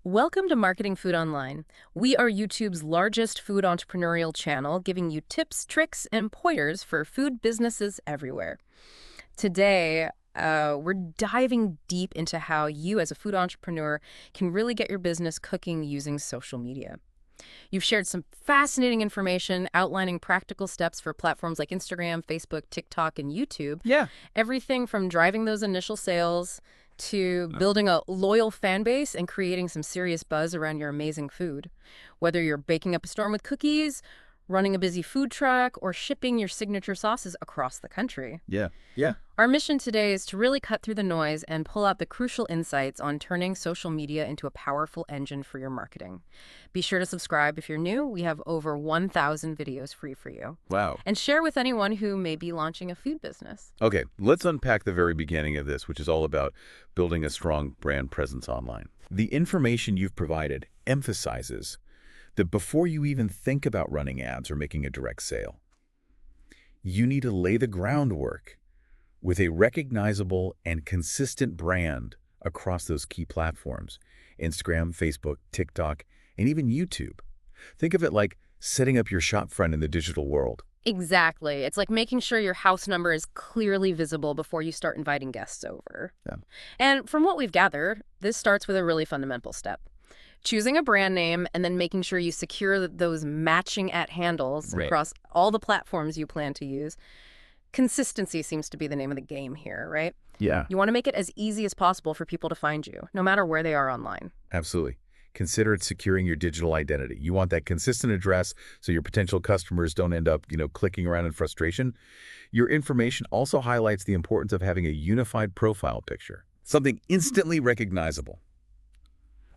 Welcome to Marketing Food Online. We are YouTube's largest food entrepreneurial channel, giving you tips, tricks, and pointers for food businesses everywhere. Today, we're diving deep into how you, as a food entrepreneur, can really get your business cooking using social media. You've shared some fascinating information outlining practical steps for platforms like Instagram, Facebook, TikTok, and YouTube. Yeah. Everything from driving those initial sales to building a loyal fan base and creating some serious buzz around your amazing food. Whether you're baking up a storm with cookies, running a busy food truck, or shipping your signature sauces across the country. Yeah. Yeah. Our mission today is to really cut through the noise and pull out the crucial insights on turning social media into a powerful engine for your marketing. Be sure to subscribe if you're new. We have over 1,000 videos free for you. Wow. And share with anyone who may be launching a food business. Okay, let's unpack the very beginning of this, which is all about building a strong brand presence online. The information you've provided emphasizes that before you even think about running ads or making a direct sale, you need to lay the groundwork with a recognizable and consistent brand across those key platforms: Instagram, Facebook, TikTok, and even YouTube. Think of it like setting up your shop front in the digital world. Exactly. It's like making sure your house number is clearly visible before you start inviting guests over. Yeah. And from what we've gathered, this starts with a really fundamental step. Choosing a brand name and then making sure you secure those matching at handles Right. across all the platforms you plan to use. Consistency seems to be the name of the game here, right? Yeah, You want to make it as easy as possible for people to find you, no matter where they are online. absolutely. Consider it securing your digital identity. You want that consistent address so your potential customers don't end up, clicking around in frustration. Your information also highlights the importance of having a unified profile picture, something instantly recognizable,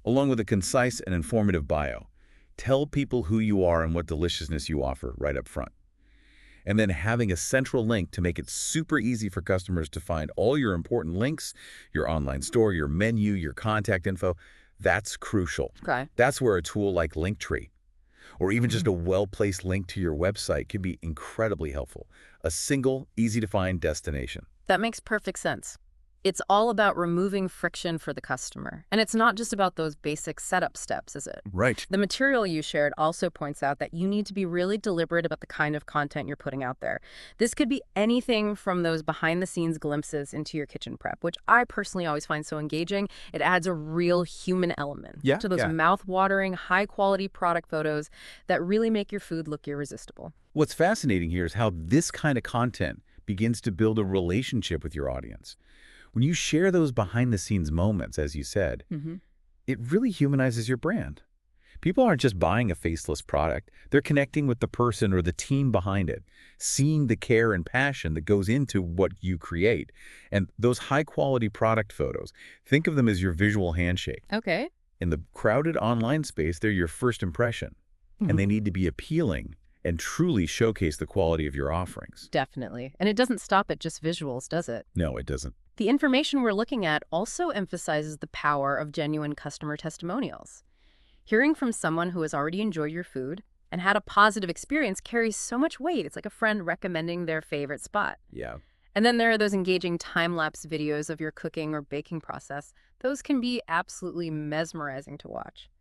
along with a concise and informative bio. Tell people who you are and what deliciousness you offer right up front. And then having a central link to make it super easy for customers to find all your important links, your online store, your menu, your contact info. That's crucial. Okay. That's where a tool like Linktree, or even just a well-placed link to your website, can be incredibly helpful. A single, easy-to-find destination. That makes perfect sense. It's all about removing friction for the customer. And it's not just about those basic setup steps, is it? Right. The material you shared also points out that you need to be really deliberate about the kind of content you're putting out there. This could be anything from those behind-the-scenes glimpses into your kitchen prep, which I personally always find so engaging. It adds a real human element to those mouth-watering, high-quality product photos that really make your food look irresistible. What's fascinating here is how this kind of content begins to build a relationship with your audience. When you share those behind-the-scenes moments, as you said, it really humanizes your brand. People aren't just buying a faceless product. They're connecting with the person or the team behind it, seeing the care and passion that goes into what you create. And those high-quality product photos, think of them as your visual handshake. Okay. In the crowded online space, they're your first impression, and they need to be appealing and truly showcase the quality of your offerings. Definitely. And it doesn't stop at just visuals, does it? No, it doesn't. The information we're looking at also emphasizes the power of genuine customer testimonials. Hearing from someone who has already enjoyed your food and had a positive experience carries so much weight. It's like a friend recommending their favorite spot. Yeah. And then there are those engaging time-lapse videos of your cooking or baking process. Those can be absolutely mesmerizing to watch.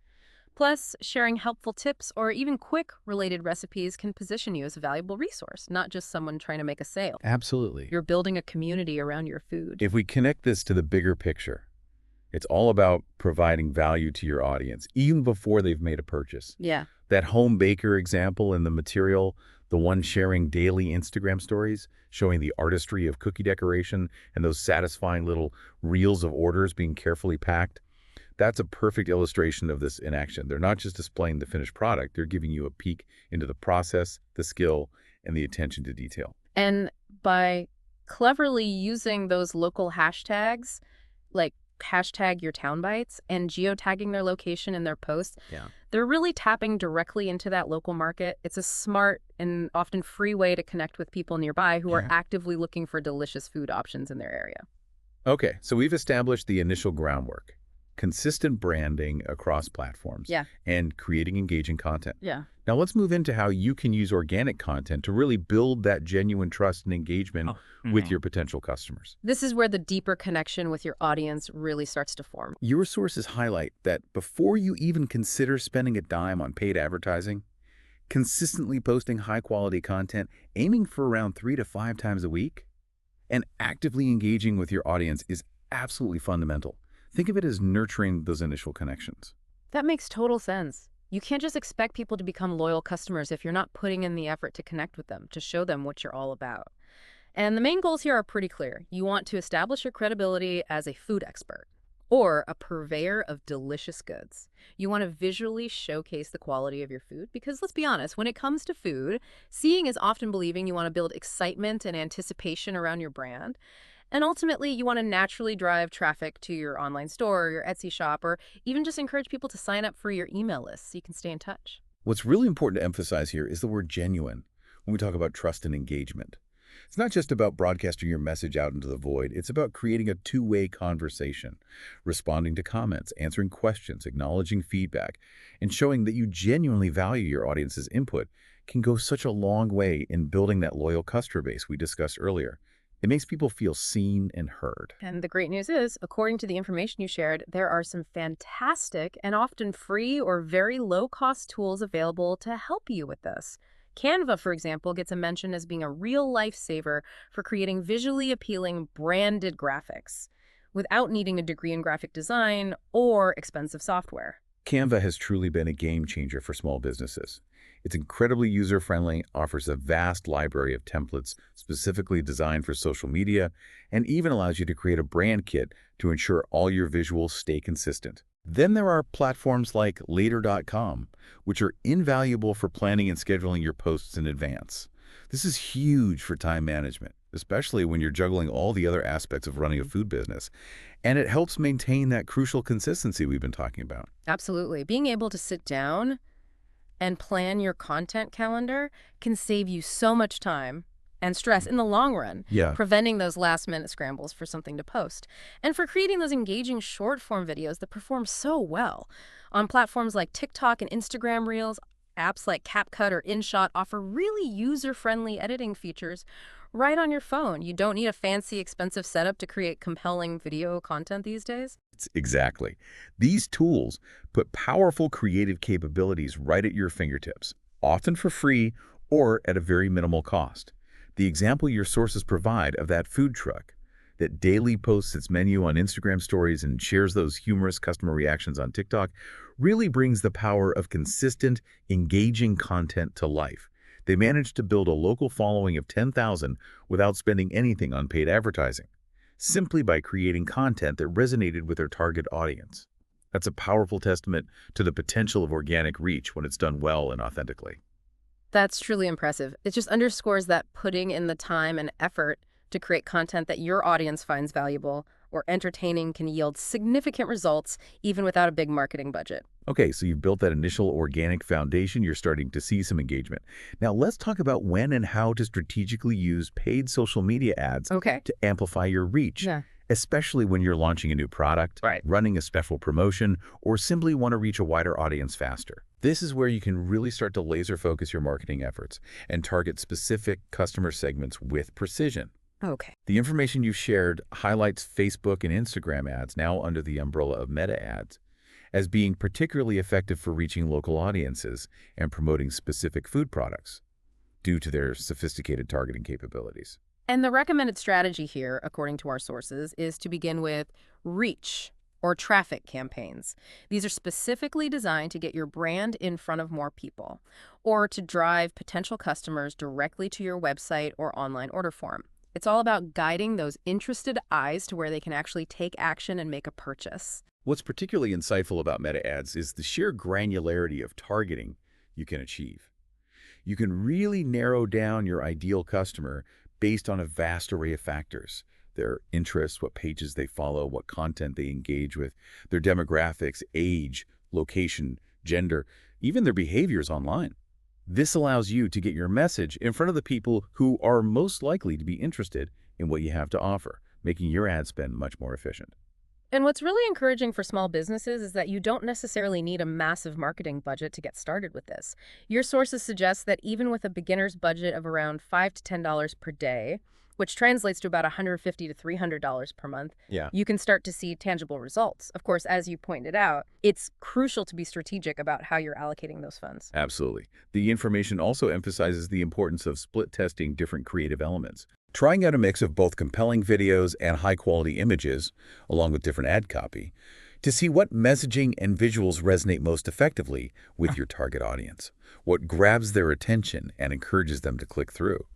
Plus, sharing helpful tips or even quick related recipes can position you as a valuable resource, not just someone trying to make a sale. Absolutely. You're building a community around your food. If we connect this to the bigger picture, it's all about providing value to your audience, even before they've made a purchase. Yeah. That home baker example in the material, the one sharing daily Instagram stories, showing the artistry of cookie decoration and those satisfying little reels of orders being carefully packed, that's a perfect illustration of this in action. They're not just displaying the finished product, they're giving you a peek into the process, the skill, and the attention to detail. And by cleverly using those local hashtags, like hashtag your town bites, and geotagging their location in their posts, Yeah. they're really tapping directly into that local market. It's a smart and often free way to connect with people nearby who are Yeah. actively looking for delicious food options in their area. Okay, so we've established the initial groundwork. consistent branding across platforms, Yeah. and creating engaging content. Yeah. Now let's move into how you can use organic content to really build that genuine trust and engagement Oh, with mhm. your potential customers. This is where the deeper connection with your audience really starts to form. Your sources highlight that before you even consider spending a dime on paid advertising, consistently posting high-quality content, aiming for around 3 to 5 times a week, and actively engaging with your audience is absolutely fundamental. Think of it as nurturing those initial connections. That makes total sense. You can't just expect people to become loyal customers if you're not putting in the effort to connect with them, to show them what you're all about. And the main goals here are pretty clear. You want to establish your credibility as a food expert or a purveyor of delicious goods. You want to visually showcase the quality of your food because let's be honest, when it comes to food, seeing is often believing. You want to build excitement and anticipation around your brand. And ultimately, you want to naturally drive traffic to your online store or your Etsy shop, or even just encourage people to sign up for your email list so you can stay in touch. What's really important to emphasize here is the word genuine when we talk about trust and engagement. It's not just about broadcasting your message out into the void. It's about creating a two-way conversation, responding to comments, answering questions, acknowledging feedback, and showing that you genuinely value your audience's input can go such a long way in building that loyal customer base we discussed earlier. It makes people feel seen and heard. And the great news is, according to the information you shared, there are some fantastic and often free or very low-cost tools available to help you with this. Canva, for example, gets a mention as being a real lifesaver for creating visually appealing branded graphics without needing a degree in graphic design or expensive software. Canva has truly been a game changer for small businesses. It's incredibly user-friendly, offers a vast library of templates specifically designed for social media, and even allows you to create a brand kit to ensure all your visuals stay consistent. Then there are platforms like Later.com, which are invaluable for planning and scheduling your posts in advance. This is huge for time management, especially when you're juggling all the other aspects of running a food business, and it helps maintain that crucial consistency we've been talking about. Absolutely. Being able to sit down and plan your content calendar can save you so much time and stress in the long run, Yeah. preventing those last-minute scrambles for something to post. And for creating those engaging short-form videos that perform so well. On platforms like TikTok and Instagram Reels, apps like CapCut or InShot offer really user-friendly editing features right on your phone. You don't need a fancy, expensive setup to create compelling video content these days. Exactly. These tools put powerful creative capabilities right at your fingertips, often for free or at a very minimal cost. The example your sources provide of that food truck that daily posts its menu on Instagram stories and shares those humorous customer reactions on TikTok really brings the power of consistent, engaging content to life. They managed to build a local following of 10,000 without spending anything on paid advertising, simply by creating content that resonated with their target audience. That's a powerful testament to the potential of organic reach when it's done well and authentically. That's truly impressive. It just underscores that putting in the time and effort to create content that your audience finds valuable or entertaining can yield significant results even without a big marketing budget. Okay, so you've built that initial organic foundation. You're starting to see some engagement. Now let's talk about when and how to strategically use paid social media ads Okay. to amplify your reach, Yeah. especially when you're launching a new product, Right. running a special promotion, or simply want to reach a wider audience faster. This is where you can really start to laser focus your marketing efforts and target specific customer segments with precision. Okay. The information you've shared highlights Facebook and Instagram ads, now under the umbrella of Meta ads, as being particularly effective for reaching local audiences and promoting specific food products due to their sophisticated targeting capabilities. And the recommended strategy here, according to our sources, is to begin with reach or traffic campaigns. These are specifically designed to get your brand in front of more people or to drive potential customers directly to your website or online order form. It's all about guiding those interested eyes to where they can actually take action and make a purchase. What's particularly insightful about Meta ads is the sheer granularity of targeting you can achieve. You can really narrow down your ideal customer based on a vast array of factors: their interests, what pages they follow, what content they engage with, their demographics, age, location, gender, even their behaviors online. This allows you to get your message in front of the people who are most likely to be interested in what you have to offer, making your ad spend much more efficient. And what's really encouraging for small businesses is that you don't necessarily need a massive marketing budget to get started with this. Your sources suggest that even with a beginner's budget of around $5 to $10 per day, which translates to about $150 to $300 per month, Yeah. you can start to see tangible results. Of course, as you pointed out, it's crucial to be strategic about how you're allocating those funds. Absolutely. The information also emphasizes the importance of split testing different creative elements. Trying out a mix of both compelling videos and high-quality images, along with different ad copy, to see what messaging and visuals resonate most effectively with your target audience, what grabs their attention and encourages them to click through.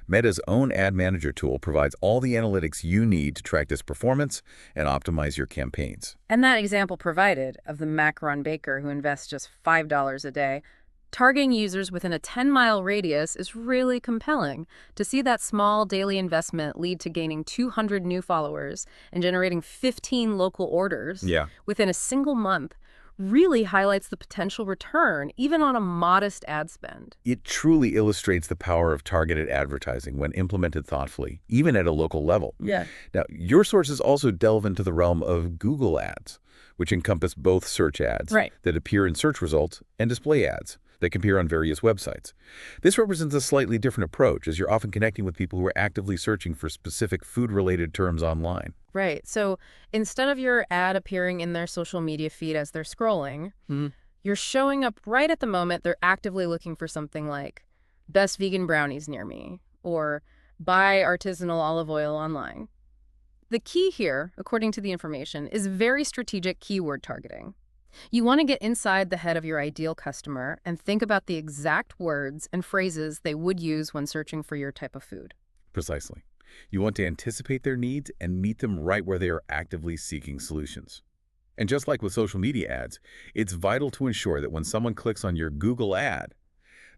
Meta's own ad manager tool provides all the analytics you need to track this performance and optimize your campaigns. And that example provided of the macaron baker who invests just $5 a day, targeting users within a 10-mile radius is really compelling. To see that small daily investment lead to gaining 200 new followers and generating 15 local orders Yeah. within a single month really highlights the potential return, even on a modest ad spend. It truly illustrates the power of targeted advertising when implemented thoughtfully, even at a local level. Yeah. Now, your sources also delve into the realm of Google ads, which encompass both search ads Right. that appear in search results and display ads that can appear on various websites. This represents a slightly different approach, as you're often connecting with people who are actively searching for specific food-related terms online. Right. So instead of your ad appearing in their social media feed as they're scrolling, you're showing up right at the moment they're actively looking for something like best vegan brownies near me or buy artisanal olive oil online. The key here, according to the information, is very strategic keyword targeting. You want to get inside the head of your ideal customer and think about the exact words and phrases they would use when searching for your type of food. Precisely. You want to anticipate their needs and meet them right where they are actively seeking solutions. And just like with social media ads, it's vital to ensure that when someone clicks on your Google ad,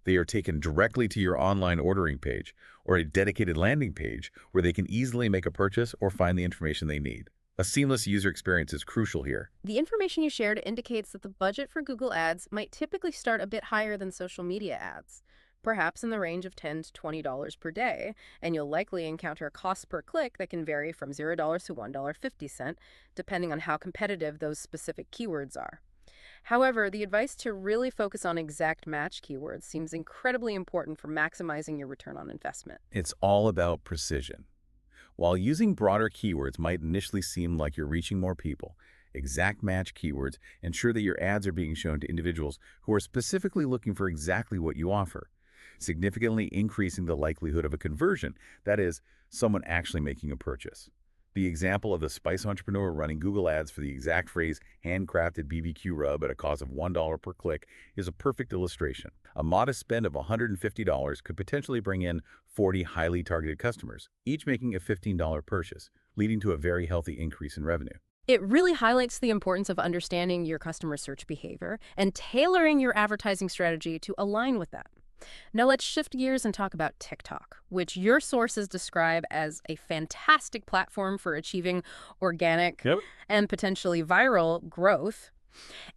they are taken directly to your online ordering page or a dedicated landing page where they can easily make a purchase or find the information they need. A seamless user experience is crucial here. The information you shared indicates that the budget for Google Ads might typically start a bit higher than social media ads, perhaps in the range of $10 to $20 per day, and you'll likely encounter a cost per click that can vary from $0 to $1.50, depending on how competitive those specific keywords are. However, the advice to really focus on exact match keywords seems incredibly important for maximizing your return on investment. It's all about precision. While using broader keywords might initially seem like you're reaching more people, exact match keywords ensure that your ads are being shown to individuals who are specifically looking for exactly what you offer, significantly increasing the likelihood of a conversion, that is, someone actually making a purchase. The example of the spice entrepreneur running Google ads for the exact phrase handcrafted BBQ rub at a cost of $1 per click is a perfect illustration. A modest spend of $150 could potentially bring in 40 highly targeted customers, each making a $15 purchase, leading to a very healthy increase in revenue. It really highlights the importance of understanding your customer search behavior and tailoring your advertising strategy to align with that. Now let's shift gears and talk about TikTok, which your sources describe as a fantastic platform for achieving organic Yep. and potentially viral growth.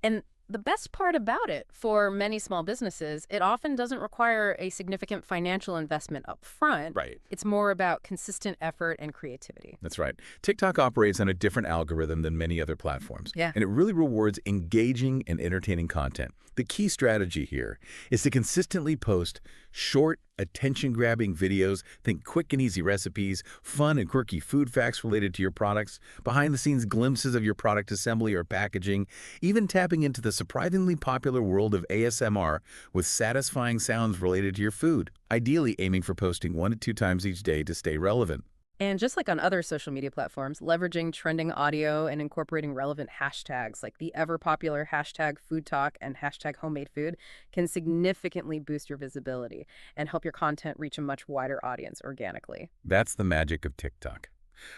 And the best part about it, for many small businesses, it often doesn't require a significant financial investment up front. Right. It's more about consistent effort and creativity. That's right. TikTok operates on a different algorithm than many other platforms. Yeah. And it really rewards engaging and entertaining content. The key strategy here is to consistently post short, attention-grabbing videos, think quick and easy recipes, fun and quirky food facts related to your products, behind-the-scenes glimpses of your product assembly or packaging, even tapping into the surprisingly popular world of ASMR with satisfying sounds related to your food, ideally aiming for posting 1 to 2 times each day to stay relevant. And just like on other social media platforms, leveraging trending audio and incorporating relevant hashtags like the ever-popular hashtag food talk and hashtag homemade food can significantly boost your visibility and help your content reach a much wider audience organically. That's the magic of TikTok.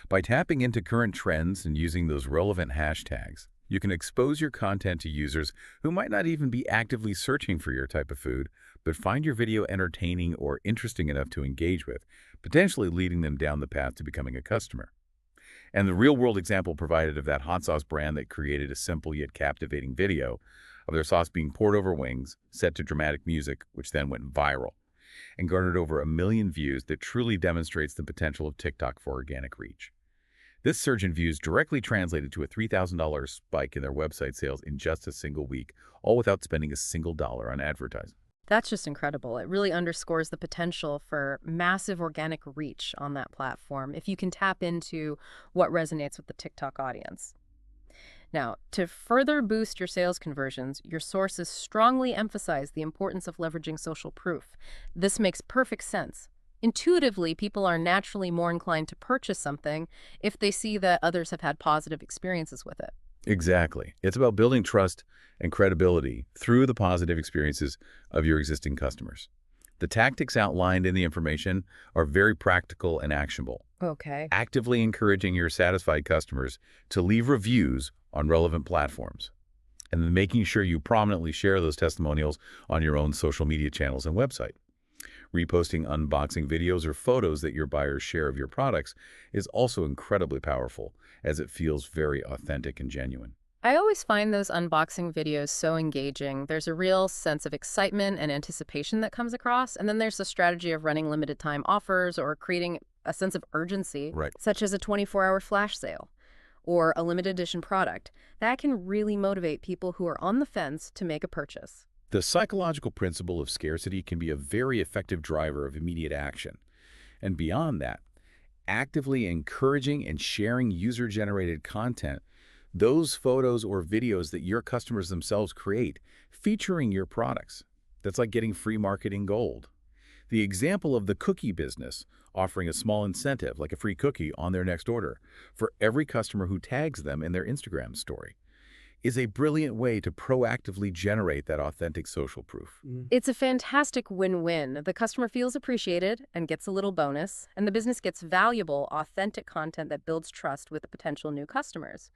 By tapping into current trends and using those relevant hashtags, you can expose your content to users who might not even be actively searching for your type of food, but find your video entertaining or interesting enough to engage with, potentially leading them down the path to becoming a customer. And the real-world example provided of that hot sauce brand that created a simple yet captivating video of their sauce being poured over wings, set to dramatic music, which then went viral, and garnered over 1 million views that truly demonstrates the potential of TikTok for organic reach. This surge in views directly translated to a $3,000 spike in their website sales in just a single week, all without spending a single dollar on advertising. That's just incredible. It really underscores the potential for massive organic reach on that platform if you can tap into what resonates with the TikTok audience. Now, to further boost your sales conversions, your sources strongly emphasize the importance of leveraging social proof. This makes perfect sense. Intuitively, people are naturally more inclined to purchase something if they see that others have had positive experiences with it. Exactly. It's about building trust and credibility through the positive experiences of your existing customers. The tactics outlined in the information are very practical and actionable. Okay. Actively encouraging your satisfied customers to leave reviews on relevant platforms, and then making sure you prominently share those testimonials on your own social media channels and website. Reposting unboxing videos or photos that your buyers share of your products is also incredibly powerful, as it feels very authentic and genuine. I always find those unboxing videos so engaging. There's a real sense of excitement and anticipation that comes across, and then there's the strategy of running limited time offers or creating a sense of urgency, Right. such as a 24-hour flash sale or a limited edition product. That can really motivate people who are on the fence to make a purchase. The psychological principle of scarcity can be a very effective driver of immediate action. And beyond that, actively encouraging and sharing user-generated content, those photos or videos that your customers themselves create, featuring your products. That's like getting free marketing gold. The example of the cookie business offering a small incentive, like a free cookie on their next order, for every customer who tags them in their Instagram story, is a brilliant way to proactively generate that authentic social proof. It's a fantastic win-win. The customer feels appreciated and gets a little bonus, and the business gets valuable, authentic content that builds trust with the potential new customers.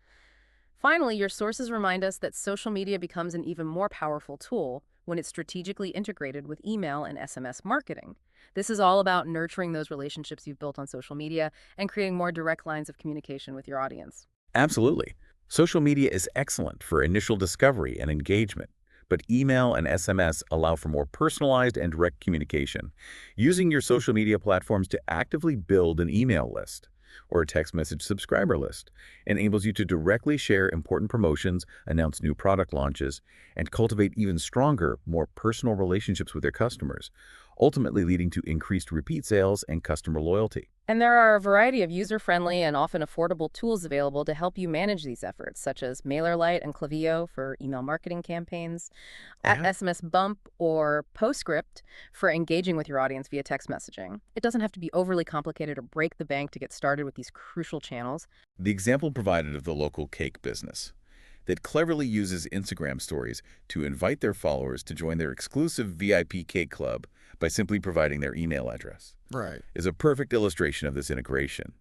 Finally, your sources remind us that social media becomes an even more powerful tool when it's strategically integrated with email and SMS marketing. This is all about nurturing those relationships you've built on social media and creating more direct lines of communication with your audience. Absolutely. Social media is excellent for initial discovery and engagement, but email and SMS allow for more personalized and direct communication. Using your social media platforms to actively build an email list or a text message subscriber list enables you to directly share important promotions, announce new product launches, and cultivate even stronger, more personal relationships with your customers, ultimately leading to increased repeat sales and customer loyalty. And there are a variety of user-friendly and often affordable tools available to help you manage these efforts, such as MailerLite and Klaviyo for email marketing campaigns, Oh, yeah? SMS Bump or Postscript for engaging with your audience via text messaging. It doesn't have to be overly complicated or break the bank to get started with these crucial channels. The example provided of the local cake business that cleverly uses Instagram stories to invite their followers to join their exclusive VIP cake club by simply providing their email address Right. is a perfect illustration of this integration.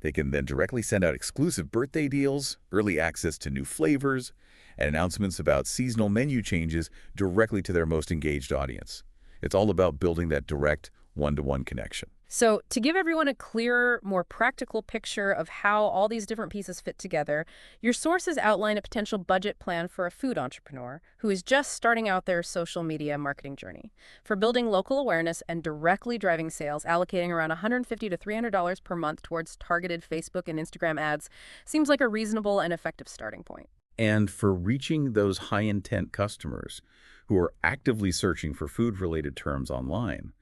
They can then directly send out exclusive birthday deals, early access to new flavors, and announcements about seasonal menu changes directly to their most engaged audience. It's all about building that direct, one-to-one connection. So to give everyone a clearer, more practical picture of how all these different pieces fit together, your sources outline a potential budget plan for a food entrepreneur who is just starting out their social media marketing journey. For building local awareness and directly driving sales, allocating around $150 to $300 per month towards targeted Facebook and Instagram ads seems like a reasonable and effective starting point. And for reaching those high-intent customers who are actively searching for food-related terms online,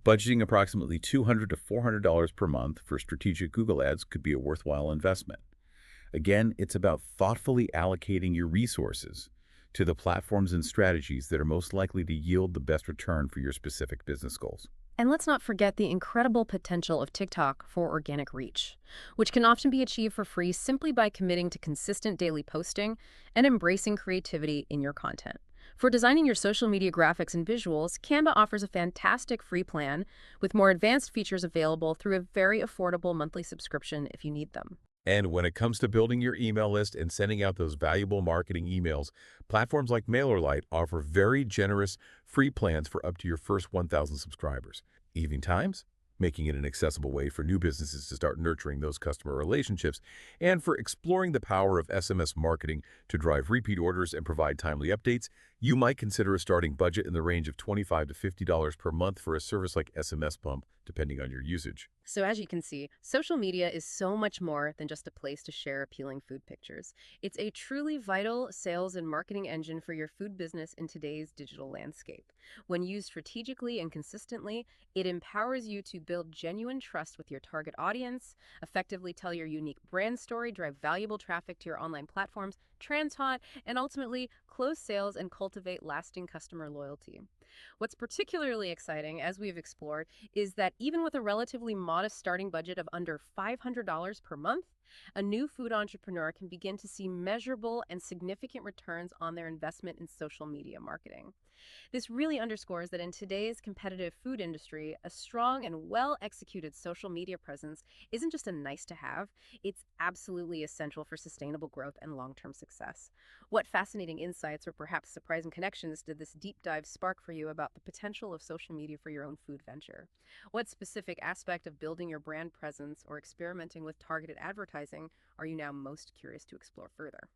budgeting approximately $200 to $400 per month for strategic Google ads could be a worthwhile investment. Again, it's about thoughtfully allocating your resources to the platforms and strategies that are most likely to yield the best return for your specific business goals. And let's not forget the incredible potential of TikTok for organic reach, which can often be achieved for free simply by committing to consistent daily posting and embracing creativity in your content. For designing your social media graphics and visuals, Canva offers a fantastic free plan with more advanced features available through a very affordable monthly subscription if you need them. And when it comes to building your email list and sending out those valuable marketing emails, platforms like MailerLite offer very generous free plans for up to your first 1,000 subscribers. Evening times, making it an accessible way for new businesses to start nurturing those customer relationships, and for exploring the power of SMS marketing to drive repeat orders and provide timely updates, you might consider a starting budget in the range of $25 to $50 per month for a service like SMS Bump, depending on your usage. So as you can see, social media is so much more than just a place to share appealing food pictures. It's a truly vital sales and marketing engine for your food business in today's digital landscape. When used strategically and consistently, it empowers you to build genuine trust with your target audience, effectively tell your unique brand story, drive valuable traffic to your online platforms, trans hot, and ultimately close sales and cultivate lasting customer loyalty. What's particularly exciting, as we've explored, is that even with a relatively modest starting budget of under $500 per month, a new food entrepreneur can begin to see measurable and significant returns on their investment in social media marketing. This really underscores that in today's competitive food industry, a strong and well executed social media presence isn't just a nice to have, it's absolutely essential for sustainable growth and long term success. What fascinating insights or perhaps surprising connections did this deep dive spark for you about the potential of social media for your own food venture? What specific aspect of building your brand presence or experimenting with targeted advertising are you now most curious to explore further?